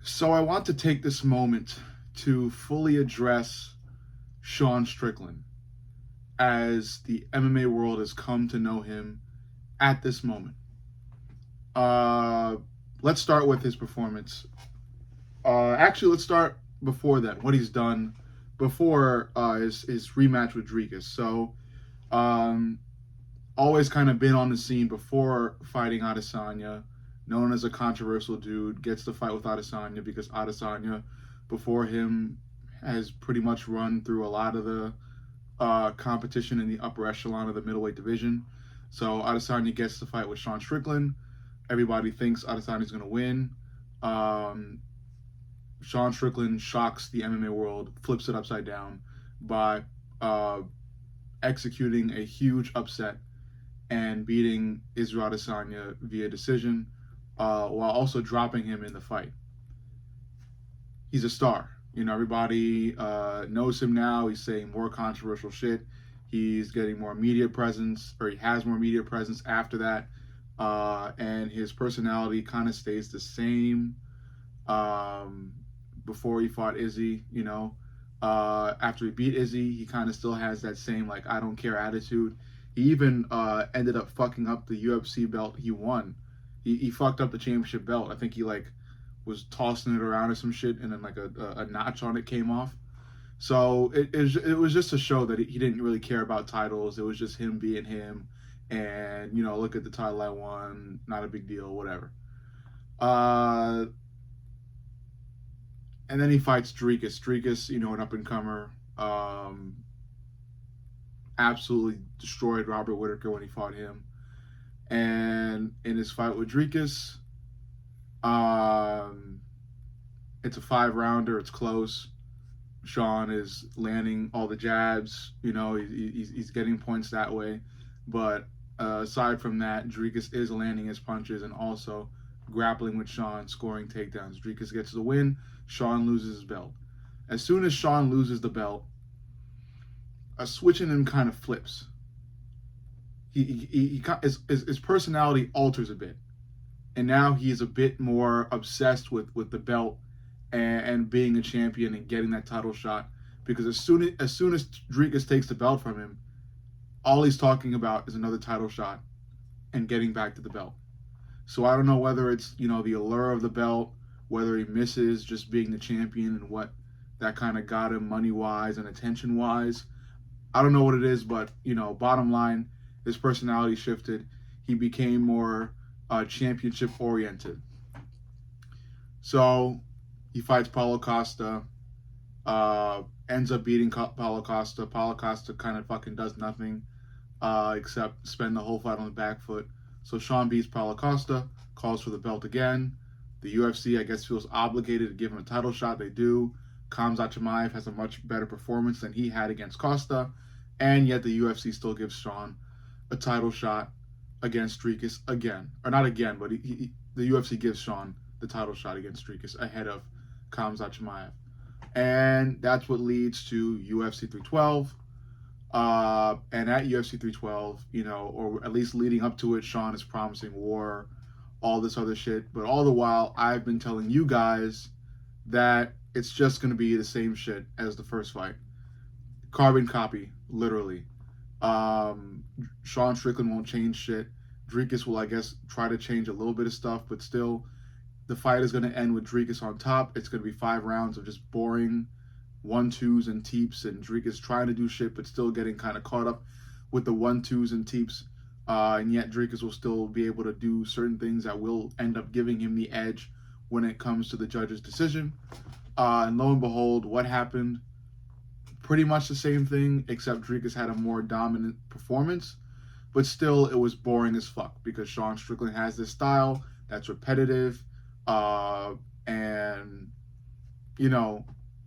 So I want to take this moment to fully address Sean Strickland as the MMA world has come to know him at this moment. Uh, let's start with his performance. Actually, let's start before that. What he's done before his rematch with Dricus. Um, always kind of been on the scene before fighting Adesanya, known as a controversial dude, gets to fight with Adesanya because Adesanya, before him, has pretty much run through a lot of the competition in the upper echelon of the middleweight division. So Adesanya gets to fight with Sean Strickland. Everybody thinks Adesanya's going to win. Um, Sean Strickland shocks the MMA world, flips it upside down by uh, executing a huge upset and beating Israel Adesanya via decision, while also dropping him in the fight. He's a star. Everybody knows him now. He's saying more controversial shit. He's getting more media presence, or he has more media presence after that. And his personality kind of stays the same before he fought Izzy. After he beat Izzy, he kind of still has that same, like, I don't care attitude. He even ended up fucking up the UFC belt he won. He fucked up the championship belt. I think he was tossing it around or some shit, and then a notch on it came off. So it was just to show that he didn't really care about titles. It was just him being him, and look at the title I won, not a big deal, whatever. Uh, and then he fights Dricus. Dricus, an up and comer. Absolutely destroyed Robert Whitaker when he fought him. And in his fight with Dricus, it's a 5-rounder. It's close. Sean is landing all the jabs. He's getting points that way. But aside from that, Dricus is landing his punches and also grappling with Sean, scoring takedowns. Dricus gets the win. Sean loses his belt. As soon as Sean loses the belt, a switch in him kind of flips. His personality alters a bit, and now he's a bit more obsessed with the belt and being a champion and getting that title shot. Because as soon as Dricus takes the belt from him, all he's talking about is another title shot and getting back to the belt. So I don't know whether it's the allure of the belt, whether he misses just being the champion and what that kind of got him money wise and attention wise. I don't know what it is, but bottom line, his personality shifted. He became more championship oriented. So he fights Paulo Costa, ends up beating Paulo Costa. Paulo Costa kind of fucking does nothing except spend the whole fight on the back foot. So Sean beats Paulo Costa, calls for the belt again. The UFC, I guess, feels obligated to give him a title shot. They do. Khamzat Chimaev has a much better performance than he had against Costa, and yet the UFC still gives Sean a title shot against Dricus again. Or not again, but the UFC gives Sean the title shot against Dricus ahead of Khamzat Chimaev. And that's what leads to UFC 312. And at UFC 312, or at least leading up to it, Sean is promising war, all this other shit. But all the while, I've been telling you guys that it's just going to be the same shit as the first fight. Carbon copy, literally. Sean Strickland won't change shit. Dricus will, I guess, try to change a little bit of stuff, but still, the fight is going to end with Dricus on top. It's going to be 5 rounds of just boring 1-2s and teeps, and Dricus trying to do shit, but still getting kind of caught up with the 1-2s and teeps. And yet Dricus will still be able to do certain things that will end up giving him the edge when it comes to the judge's decision. And lo and behold, what happened? Pretty much the same thing, except Dricus had a more dominant performance. But still, it was boring as fuck because Sean Strickland has this style that's repetitive. And,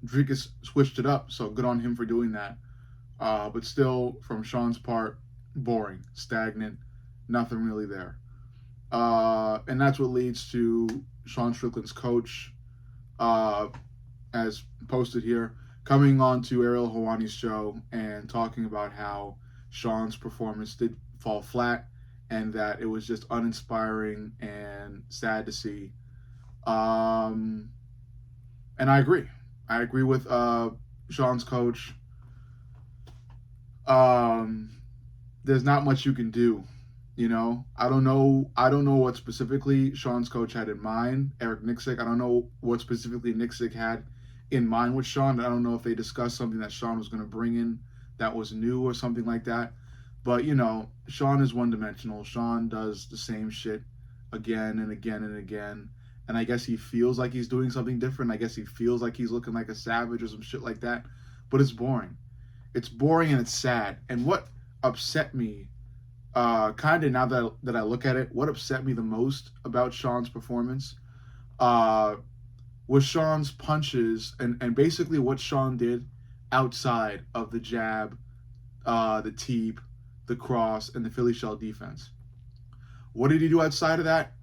Dricus switched it up, so good on him for doing that. But still, from Sean's part, boring, stagnant, nothing really there. And that's what leads to Sean Strickland's coach, as posted here, coming on to Ariel Helwani's show and talking about how Sean's performance did fall flat and that it was just uninspiring and sad to see. And I agree. I agree with Sean's coach. Um, there's not much you can do. You know, I don't know. I don't know what specifically Sean's coach had in mind, Eric Nixick. I don't know what specifically Nixick had in mind with Sean. I don't know if they discussed something that Sean was going to bring in that was new or something like that. But you know, Sean is one dimensional. Sean does the same shit again and again and again. And I guess he feels like he's doing something different. I guess he feels like he's looking like a savage or some shit like that. But it's boring. It's boring and it's sad. And what upset me, kind of now that I look at it, what upset me the most about Sean's performance uh, was Sean's punches and basically what Sean did outside of the jab, the teep, the cross, and the Philly shell defense. What did he do outside of that?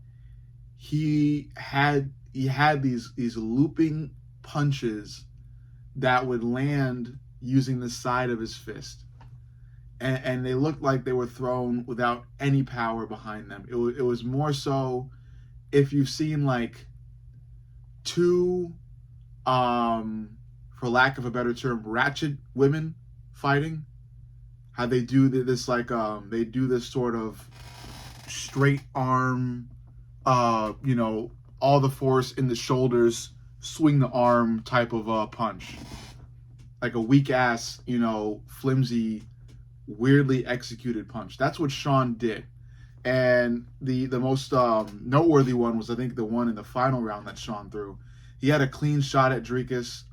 He had these looping punches that would land using the side of his fist, and they looked like they were thrown without any power behind them. It was more so if you've seen like two, for lack of a better term, ratchet women fighting, how they do this like they do this sort of straight arm, all the force in the shoulders, swing the arm type of punch, like a weak ass, flimsy, weirdly executed punch. That's what Sean did. And the most noteworthy one was, I think, the one in the final round that Sean threw. He had a clean shot at Dricus,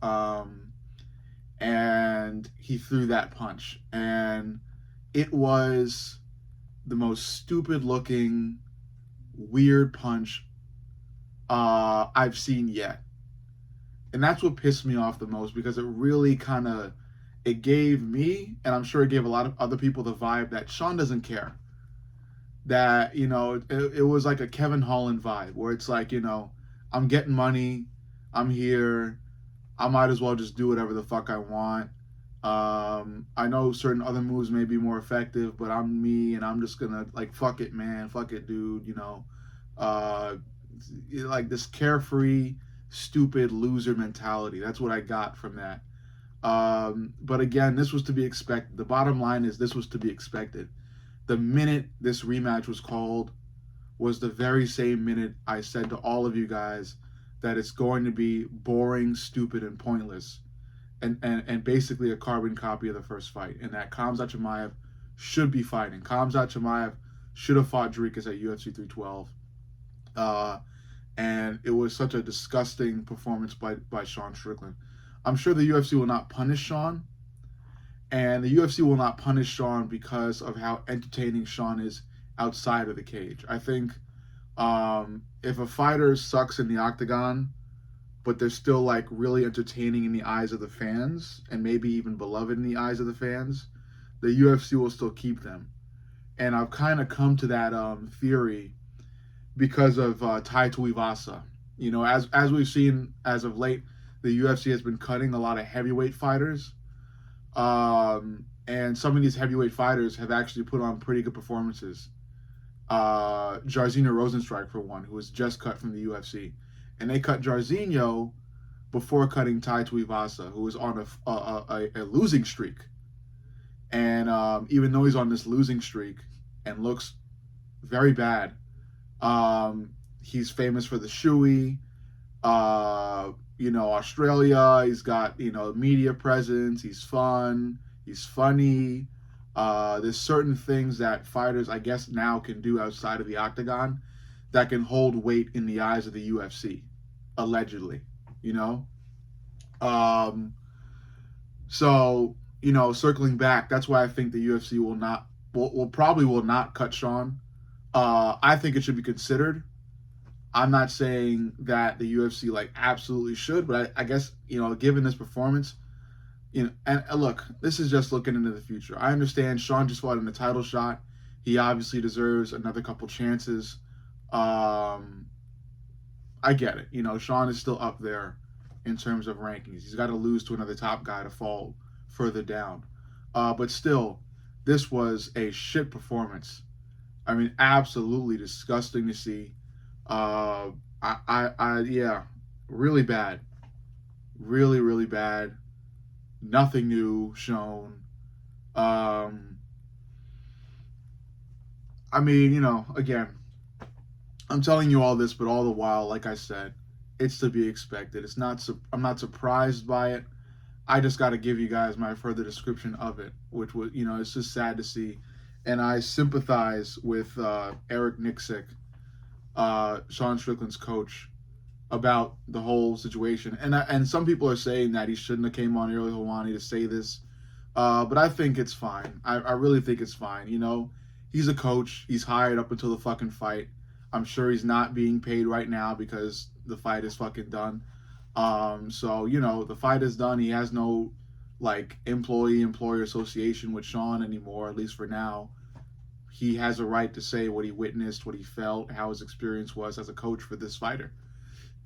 and he threw that punch. And it was the most stupid looking, weird punch I've seen yet. And that's what pissed me off the most, because it really it gave me, and I'm sure it gave a lot of other people, the vibe that Sean doesn't care. That, it was like a Kevin Holland vibe, where it's like, I'm getting money, I'm here, I might as well just do whatever the fuck I want. I know certain other moves may be more effective, but I'm me, and I'm just gonna, like, fuck it, man, fuck it, dude, like this carefree, stupid loser mentality. That's what I got from that. But again, this was to be expected. The bottom line is, this was to be expected. The minute this rematch was called was the very same minute I said to all of you guys that it's going to be boring, stupid, and pointless, and basically a carbon copy of the first fight, and that Khamzat Chimaev should be fighting. Khamzat Chimaev should have fought Dricus at UFC 312. And it was such a disgusting performance by Sean Strickland. I'm sure the UFC will not punish Sean, and the UFC will not punish Sean because of how entertaining Sean is outside of the cage. I think if a fighter sucks in the octagon, but they're still like really entertaining in the eyes of the fans, and maybe even beloved in the eyes of the fans, the UFC will still keep them. And I've kind of come to that theory because of Tai Tuivasa. As we've seen as of late, the UFC has been cutting a lot of heavyweight fighters. And some of these heavyweight fighters have actually put on pretty good performances. Jairzinho Rozenstruik, for one, who was just cut from the UFC. And they cut Jairzinho before cutting Tai Tuivasa, who was on a losing streak. And even though he's on this losing streak and looks very bad, he's famous for the shoey, Australia. He's got, media presence. He's fun. He's funny. There's certain things that fighters, I guess, now can do outside of the octagon that can hold weight in the eyes of the UFC, allegedly, So, circling back, that's why I think the UFC will not cut Sean. I think it should be considered. I'm not saying that the UFC absolutely should, but I guess, given this performance, and look, this is just looking into the future. I understand Sean just fought in a title shot. He obviously deserves another couple chances. I get it. Sean is still up there in terms of rankings. He's got to lose to another top guy to fall further down. But still, this was a shit performance. I mean, absolutely disgusting to see. Yeah, really bad. Really, really bad. Nothing new shown. Um, I mean, again, I'm telling you all this, but all the while, like I said, it's to be expected. It's not. I'm not surprised by it. I just got to give you guys my further description of it, which was, it's just sad to see, and I sympathize with Eric Nixick, Sean Strickland's coach, about the whole situation. And some people are saying that he shouldn't have came on Ariel Helwani to say this, but I think it's fine. I really think it's fine. He's a coach. He's hired up until the fucking fight. I'm sure he's not being paid right now because the fight is fucking done. So the fight is done. He has no like employer association with Sean anymore, at least for now. He has a right to say what he witnessed, what he felt, how his experience was as a coach for this fighter.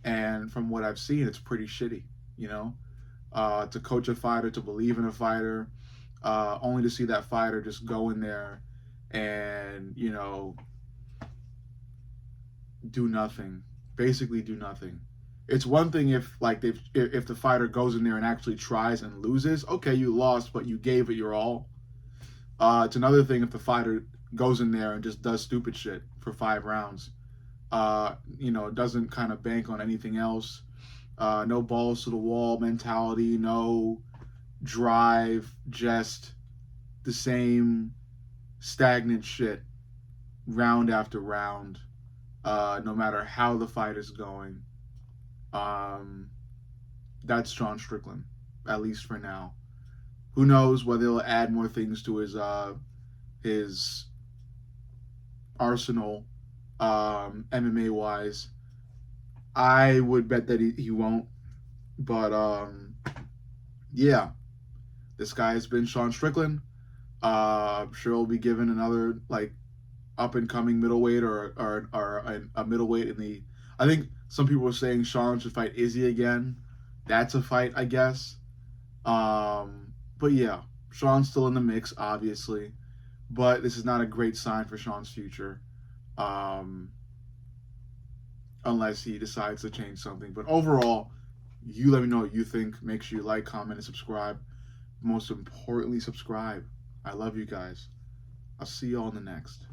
And from what I've seen, it's pretty shitty, to coach a fighter, to believe in a fighter, only to see that fighter just go in there and, do nothing, basically do nothing. It's one thing if if the fighter goes in there and actually tries and loses, okay, you lost, but you gave it your all. It's another thing if the fighter goes in there and just does stupid shit for 5 rounds. Doesn't kind of bank on anything else. No balls to the wall mentality, no drive, just the same stagnant shit round after round, no matter how the fight is going. That's Sean Strickland, at least for now. Who knows whether he'll add more things to his arsenal, MMA wise. I would bet that he won't. But yeah, this guy has been Sean Strickland. I'm sure he'll be given another up and coming middleweight or a middleweight in the. I think some people were saying Sean should fight Izzy again. That's a fight, I guess. But yeah, Sean's still in the mix, obviously. But this is not a great sign for Sean's future. Unless he decides to change something. But overall, you let me know what you think. Make sure you like, comment, and subscribe. Most importantly, subscribe. I love you guys. I'll see you all in the next.